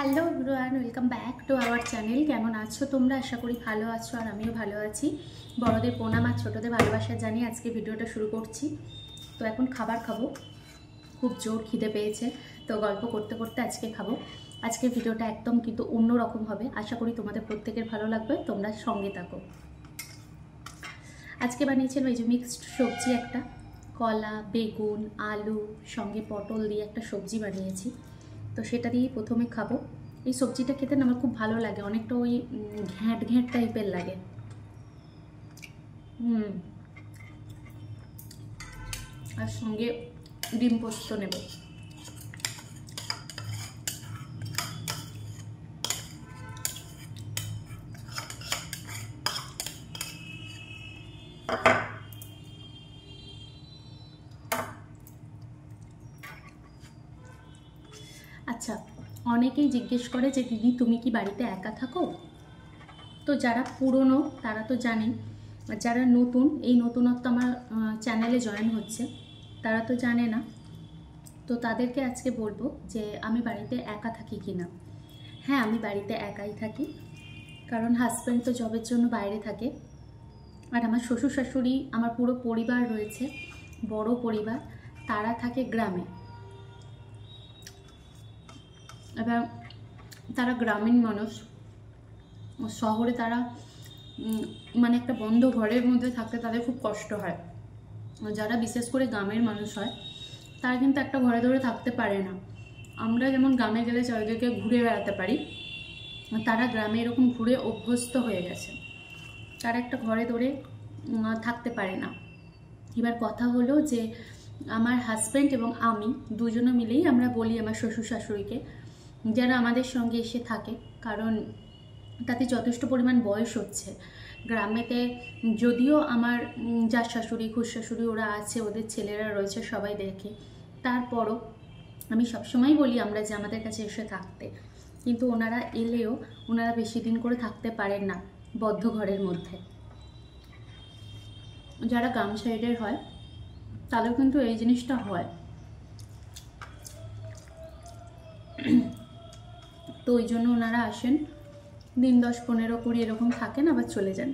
Hello everyone, welcome back to our channel. কেমন আছো তোমরা? আশা করি ভালো আছো, আর আমিও ভালো আছি। বড়দের প্রণাম আর ছোটদের ভালোবাসা জানিয়ে আজকে ভিডিওটা শুরু করছি। তো এখন খাবার খাবো, খুব জোর খিদে পেয়েছে, তো গল্প করতে করতে আজকে খাবো। আজকের ভিডিওটা একদম কিন্তু অন্যরকম হবে, আশা করি তোমাদের প্রত্যেকের ভালো লাগবে, তোমরা সঙ্গে থাকো। আজকে বানিয়েছিলাম এই যে মিক্সড সবজি, একটা কলা, বেগুন, আলু সঙ্গে পটল দিয়ে একটা সবজি বানিয়েছি। তো সেটা দিয়েই প্রথমে খাবো। এই সবজিটা খেতে না আমার খুব ভালো লাগে, অনেকটা ওই ঘ্যাঁট ঘ্যাঁট টাইপের লাগে। আর সঙ্গে ডিম পোস্ত নেব। আচ্ছা, অনেকেই জিজ্ঞেস করে যে দিদি তুমি কি বাড়িতে একা থাকো? তো যারা পুরনো তারা তো জানেন, আর যারা নতুন, এই নতুনত্ব আমার চ্যানেলে জয়েন হচ্ছে, তারা তো জানে না। তো তাদেরকে আজকে বলবো যে আমি বাড়িতে একা থাকি কি না। হ্যাঁ, আমি বাড়িতে একাই থাকি, কারণ হাজব্যান্ড তো জবের জন্য বাইরে থাকে। আর আমার শ্বশুর শাশুড়ি, আমার পুরো পরিবার রয়েছে, বড় পরিবার, তারা থাকে গ্রামে। এবার তারা গ্রামীণ মানুষ, শহরে তারা মানে একটা বন্ধ ঘরের মধ্যে থাকতে তাদের খুব কষ্ট হয়। যারা বিশেষ করে গ্রামের মানুষ হয় তারা কিন্তু একটা ঘরে ধরে থাকতে পারে না। আমরা যেমন গ্রামে গেলে চারিদিকে ঘুরে বেড়াতে পারি, তারা গ্রামে এরকম ঘুরে অভ্যস্ত হয়ে গেছে, তারা একটা ঘরে ধরে থাকতে পারে না। এবার কথা হলো যে আমার হাজব্যান্ড এবং আমি দুজনে মিলেই আমরা বলি আমার শ্বশুর শাশুড়িকে যারা আমাদের সঙ্গে এসে থাকে, কারণ তাতে যথেষ্ট পরিমাণ বয়স হচ্ছে। গ্রামেতে যদিও আমার যা শাশুড়ি, খুশ শাশুড়ি ওরা আছে, ওদের ছেলেরা রয়েছে, সবাই দেখে, তারপরও আমি সবসময় বলি আমরা যে আমাদের কাছে এসে থাকতে, কিন্তু ওনারা এলেও ওনারা বেশি দিন করে থাকতে পারেন না বদ্ধ ঘরের মধ্যে। যারা গ্রাম সাইডের হয় তাদের কিন্তু এই জিনিসটা হয়। তো ওই জন্য ওনারা আসেন, দিন 10, 15, 20 এরকম থাকেন, আবার চলে যান।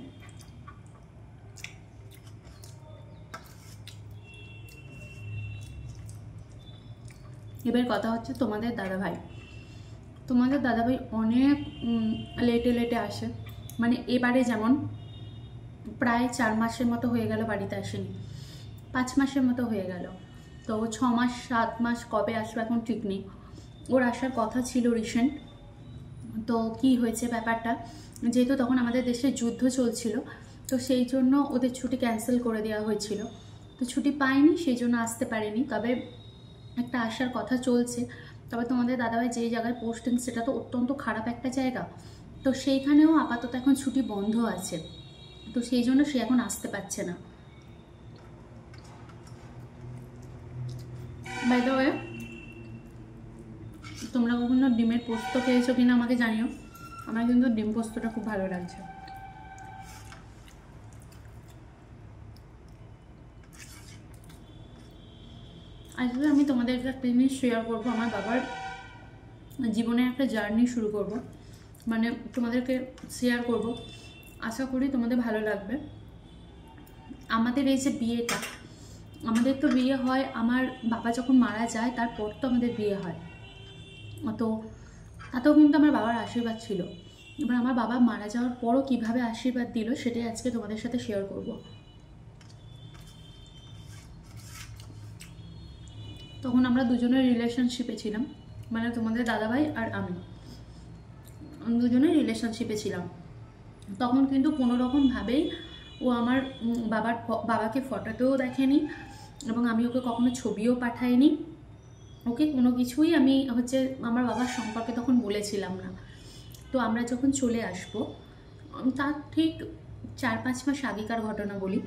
এবার কথা হচ্ছে তোমাদের দাদাভাই। তোমাদের দাদাভাই অনেক লেটে লেটে আসে, মানে এবারে যেমন প্রায় 4 মাসের মতো হয়ে গেল বাড়িতে আসেনি, 5 মাসের মতো হয়ে গেল। তো 6 মাস 7 মাস কবে আসবে এখন ঠিক নেই। ওর আসার কথা ছিল রিসেন্ট। তো কি হয়েছে ব্যাপারটা, যেহেতু তখন আমাদের দেশে যুদ্ধ চলছিল, তো সেই জন্য ওদের ছুটি ক্যান্সেল করে দেওয়া হয়েছিল। তো ছুটি পায়নি, সেই জন্য আসতে পারেনি। তবে একটা আসার কথা চলছে। তবে তোমাদের দাদাভাই যেই জায়গায় পোস্টিং সেটা তো অত্যন্ত খারাপ একটা জায়গা, তো সেইখানেও আপাতত এখন ছুটি বন্ধ আছে, তো সেই জন্য সে এখন আসতে পারছে না। বাই দ্য ওয়ে, তোমরা কখনো ডিমের পোস্ত খেয়েছো কিনা আমাকে জানিও, আমার কিন্তু ডিম পোস্তটা খুব ভালো লাগছে। আজকে আমি তোমাদেরকে একটা জিনিস শেয়ার করবো, আমার বাবার জীবনের একটা জার্নি শুরু করব, মানে তোমাদেরকে শেয়ার করব, আশা করি তোমাদের ভালো লাগবে। আমাদের এই যে বিয়েটা, আমাদের তো বিয়ে হয় আমার বাবা যখন মারা যায় তারপর তো আমাদের বিয়ে হয়। তো তাতেও কিন্তু আমার বাবার আশীর্বাদ ছিল। এবার আমার বাবা মারা যাওয়ার পরও কীভাবে আশীর্বাদ দিল সেটাই আজকে তোমাদের সাথে শেয়ার করব। তখন আমরা দুজনের রিলেশনশিপে ছিলাম, মানে তোমাদের দাদাভাই আর আমি দুজনেই রিলেশনশিপে ছিলাম। তখন কিন্তু কোনোরকমভাবেই ও আমার বাবাকে ফটোতেও দেখেনি, এবং আমি ওকে কখনো ছবিও পাঠাইনি, ওকে কোনো কিছুই আমি আমার বাবার সম্পর্কে তখন বলেছিলাম না। তো আমরা যখন চলে আসবো, তার ঠিক 4-5 মাস আগেকার ঘটনা বলি।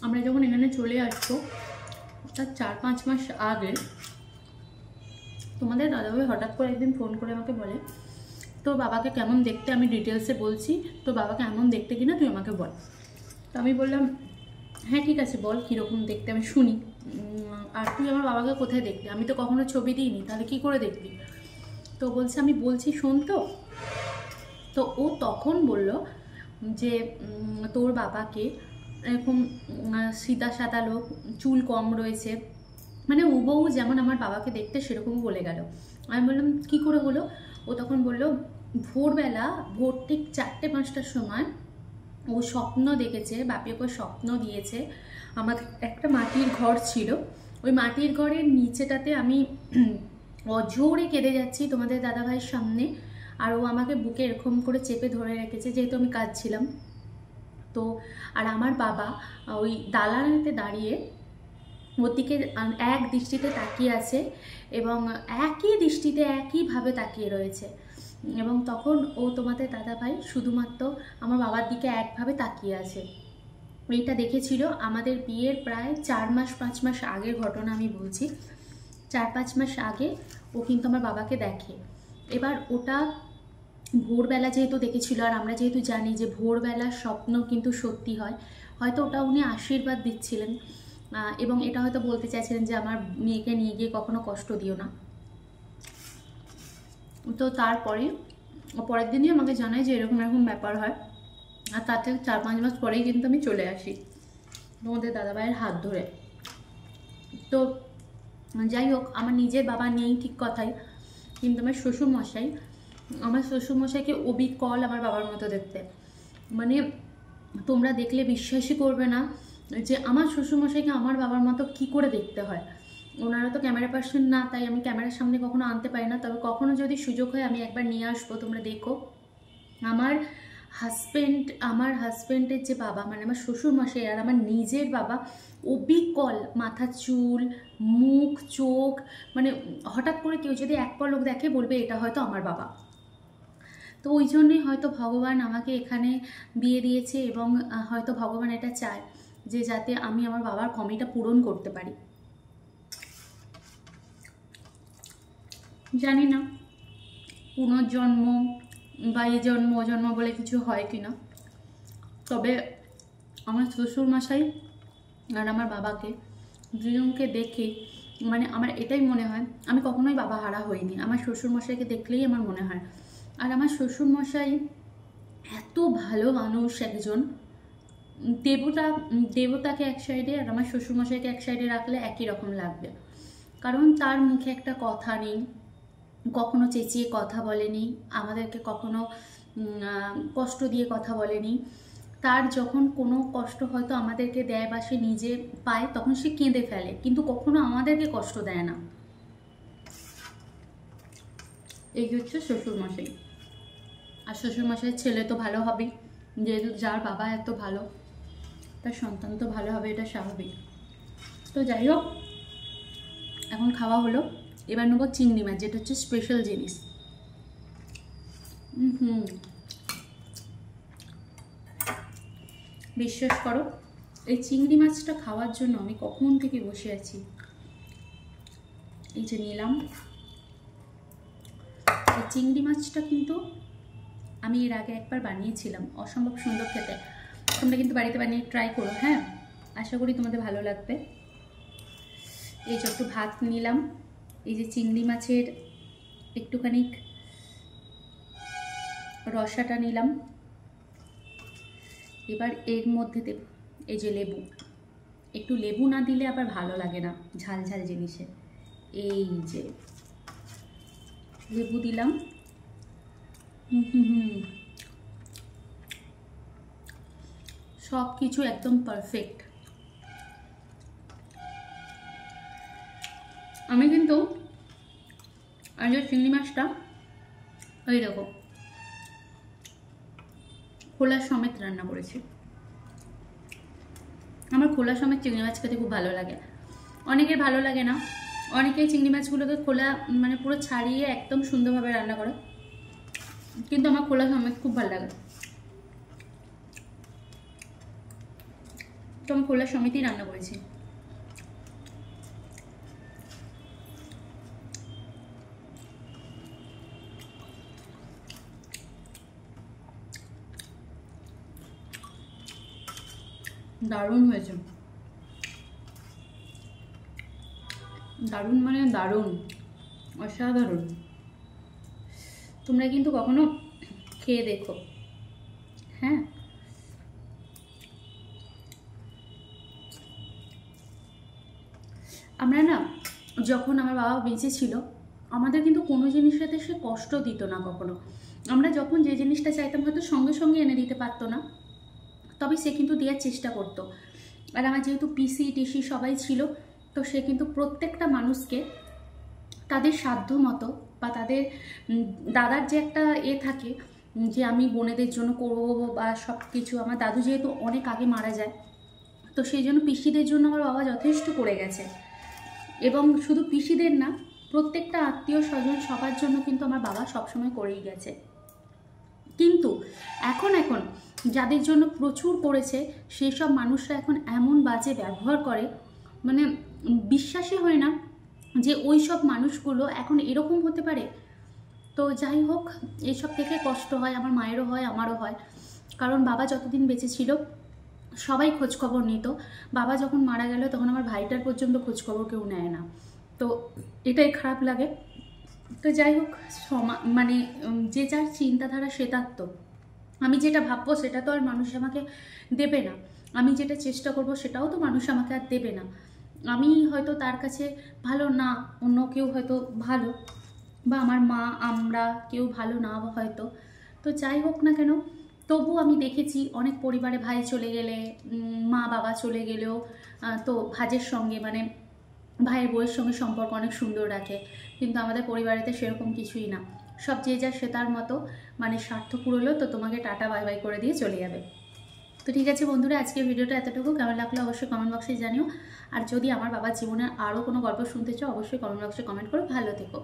আমরা যখন এখানে চলে আসবো তার 4-5 মাস আগে তোমাদের দাদাভাই হঠাৎ করে একদিন ফোন করে আমাকে বলে, তোর বাবাকে কেমন দেখতে, আমি ডিটেলসে বলছি, তোর বাবাকে এমন দেখতে কিনা তুই আমাকে বল। তো আমি বললাম হ্যাঁ ঠিক আছে বল, কীরকম দেখতে আমি শুনি। আর তুই আমার বাবাকে কোথায় দেখলি? আমি তো কখনো ছবি দিইনি, তাহলে কি করে দেখলি? তো বলছে আমি বলছি শোন। তো ও তখন বলল যে তোর বাবাকে এরকম সিধা সাদা লোক, চুল কম রয়েছে, মানে হুবহু যেমন আমার বাবাকে দেখতে সেরকম বলে গেল। আমি বললাম কি করে হলো? ও তখন বলল ভোরবেলা, ভোর ঠিক 4টে-5টার সময় ও স্বপ্ন দেখেছে, বাপি ওকে স্বপ্ন দিয়েছে। আমাদের একটা মাটির ঘর ছিল, ওই মাটির ঘরের নিচেটাতে আমি অজোরে কেঁদে যাচ্ছি তোমাদের দাদাভাইয়ের সামনে, আর ও আমাকে বুকে এরকম করে চেপে ধরে রেখেছে যেহেতু আমি কাঁদছিলাম। তো আর আমার বাবা ওই দালানেতে দাঁড়িয়ে ওর দিকে এক দৃষ্টিতে তাকিয়ে আছে এবং একই দৃষ্টিতে একইভাবে তাকিয়ে রয়েছে। এবং তখন ও তোমাদের দাদাভাই শুধুমাত্র আমার বাবার দিকে একভাবে তাকিয়ে আছে। এইটা দেখেছিল আমাদের বিয়ের প্রায় 4 মাস 5 মাস আগের ঘটনা আমি বলছি। 4-5 মাস আগে ও কিন্তু আমার বাবাকে দেখে। এবার ওটা ভোরবেলা যেহেতু দেখেছিল, আর আমরা যেহেতু জানি যে ভোরবেলার স্বপ্ন কিন্তু সত্যি হয়, হয়তো ওটা উনি আশীর্বাদ দিচ্ছিলেন এবং এটা হয়তো বলতে চাইছিলেন যে আমার মেয়েকে নিয়ে গিয়ে কখনো কষ্ট দিও না। তো তারপরে পরের দিনই আমাকে জানায় যে এরকম এরকম ব্যাপার হয়, আর তার থেকে 4-5 মাস পরেই কিন্তু আমি চলে আসি তোমাদের দাদাভাইয়ের হাত ধরে। তো যাই হোক, আমার নিজের বাবা নেই ঠিক কথাই, কিন্তু আমার শ্বশুরমশাইকে অবিকল আমার বাবার মতো দেখতে। মানে তোমরা দেখলে বিশ্বাসই করবে না যে আমার শ্বশুরমশাইকে আমার বাবার মতো কি করে দেখতে হয়। ওনারা তো ক্যামেরা পার্সন না, তাই আমি ক্যামেরার সামনে কখনো আনতে পারি না, তবে কখনো যদি সুযোগ হয় আমি একবার নিয়ে আসবো, তোমরা দেখো। আমার হাজব্যান্ডের যে বাবা, মানে আমার শ্বশুরমশাই আর আমার নিজের বাবা অবিকল, মাথা চুল, মুখ, চোখ, মানে হঠাৎ করে কেউ যদি এক পলক দেখে বলবে এটা হয়তো আমার বাবা। তো ওই জন্যই হয়তো ভগবান আমাকে এখানে বিয়ে দিয়েছে এবং হয়তো ভগবান এটা চায় যে যাতে আমি আমার বাবার কমিটা পূরণ করতে পারি। জানি না পুনর্জন্ম বা এই জন্ম ও জন্ম বলে কিছু হয় কিনা, তবে আমার শ্বশুরমশাই আর আমার বাবাকে দুজনকে দেখে মানে আমার এটাই মনে হয় আমি কখনোই বাবা হারা হইনি। আমার শ্বশুরমশাইকে দেখলেই আমার মনে হয়। আর আমার শ্বশুরমশাই এত ভালো মানুষ একজন, দেবতাকে এক সাইডে আর আমার শ্বশুরমশাইকে এক সাইডে রাখলে একই রকম লাগবে। কারণ তার মুখে একটা কথা নেই, কখনো চেঁচিয়ে কথা বলেনি, আমাদেরকে কখনো কষ্ট দিয়ে কথা বলেনি। তার যখন কোনো কষ্ট হয়তো আমাদেরকে দেয় বা সে নিজে পায় তখন সে কেঁদে ফেলে, কিন্তু কখনো আমাদেরকে কষ্ট দেয় না। এই হচ্ছে শ্বশুরমশাই। আর শ্বশুরমশাইয়ের ছেলে তো ভালো হবেই, যেহেতু যার বাবা এত ভালো তার সন্তান তো ভালো হবে, এটা স্বাভাবিক। তো যাই হোক, এখন খাওয়া হলো, এবার নেবো চিংড়ি মাছ, যেটা হচ্ছে স্পেশাল জিনিস। বিশ্বাস করো এই চিংড়ি মাছটা খাওয়ার জন্য আমি কখন থেকে বসে আছি। এই যে নিলাম, এই চিংড়ি মাছটা কিন্তু আমি এর আগে একবার বানিয়েছিলাম, অসম্ভব সুন্দর খেতে। তোমরা কিন্তু বাড়িতে বানিয়ে ট্রাই করো, হ্যাঁ, আশা করি তোমাদের ভালো লাগবে। এই যে একটু ভাত নিলাম, এই যে চিংড়ি মাছের একটুখানি রসাটা নিলাম, এবার এর মধ্যে দেব এই যে লেবু। একটু লেবু না দিলে আবার ভালো লাগে না ঝাল ঝাল জিনিসে। এই যে লেবু দিলাম, সব কিছু একদম পারফেক্ট। আমি কিন্তু আজ চিংড়ি মাছটা ওই দেখো খোলা সমেত রান্না করেছি। আমার খোলা সমেত চিংড়ি মাছ খেতে খুব ভালো লাগে, অনেকের ভালো লাগে না, অনেকেই চিংড়ি মাছগুলোকে খোলা মানে পুরো ছাড়িয়ে একদম সুন্দরভাবে রান্না করে, কিন্তু আমার খোলা সমেত খুব ভালো লাগে, তো আমি খোলা সমেতই রান্না করেছি। দারুণ হয়েছে। দারুণ মানে দারুণ, অসাধারণ। তোমরা কিন্তু কখনো খেয়ে দেখো। হ্যাঁ, আমরা না যখন আমার বাবা বেঁচে ছিল, আমাদের কিন্তু কোনো জিনিসটাতে সে কষ্ট দিত না কখনো। আমরা যখন যে জিনিসটা চাইতাম হয়তো সঙ্গে সঙ্গে এনে দিতে পারতো না, তবে সে কিন্তু দেওয়ার চেষ্টা করতো। আর আমার যেহেতু পিসি টিসি সবাই ছিল, তো সে কিন্তু প্রত্যেকটা মানুষকে তাদের সাধ্য মতো বা তাদের দাদার যে একটা থাকে যে আমি বোনেদের জন্য করবো বা সব কিছু। আমার দাদু যেহেতু অনেক আগে মারা যায়, তো সেই জন্য পিসিদের জন্য আমার বাবা যথেষ্ট করে গেছে। এবং শুধু পিসিদের না, প্রত্যেকটা আত্মীয় স্বজন সবার জন্য কিন্তু আমার বাবা সবসময় করেই গেছে। কিন্তু এখন যাদের জন্য প্রচুর করেছে, সেই সব মানুষরা এখন এমন বাজে ব্যবহার করে, মানে বিশ্বাসই হয় না যে ওই সব মানুষগুলো এখন এরকম হতে পারে। তো যাই হোক, এইসব থেকে কষ্ট হয়, আমার মায়েরও হয়, আমারও হয়। কারণ বাবা যতদিন বেঁচে ছিল সবাই খোঁজখবর নিত, বাবা যখন মারা গেল তখন আমার ভাইটার পর্যন্ত খোঁজখবর কেউ নেয় না। তো এটাই খারাপ লাগে। তো যাই হোক, মানে যে যার চিন্তাধারা সে তার। তো আমি যেটা ভাববো সেটা তো আর মানুষ আমাকে দেবে না, আমি যেটা চেষ্টা করব সেটাও তো মানুষ আমাকে আর দেবে না। আমি হয়তো তার কাছে ভালো না, অন্য কেউ হয়তো ভালো, বা আমার মা আমরা কেউ ভালো না হয়তো। তো যাই হোক না কেন, তবু আমি দেখেছি অনেক পরিবারে ভাই চলে গেলে, মা বাবা চলে গেলেও তো ভাজের সঙ্গে মানে ভাইয়ের বউয়ের সঙ্গে সম্পর্ক অনেক সুন্দর রাখে। কিন্তু আমাদের পরিবারেতে সেরকম কিছুই না, সব যে যার সে তার মতো, মানে স্বার্থ পুরোলো তো তোমাকে টাটা বাই বাই করে দিয়ে চলে যাবে। তো ঠিক আছে বন্ধুরা, আজকে ভিডিওটা এতটুকু। কেমন লাগলো অবশ্যই কমেন্ট বক্সে জানিও। আর যদি আমার বাবার জীবনের আরও কোনো গল্প শুনতে চাও অবশ্যই কমেন্ট বক্সে কমেন্ট করো। ভালো থেকো।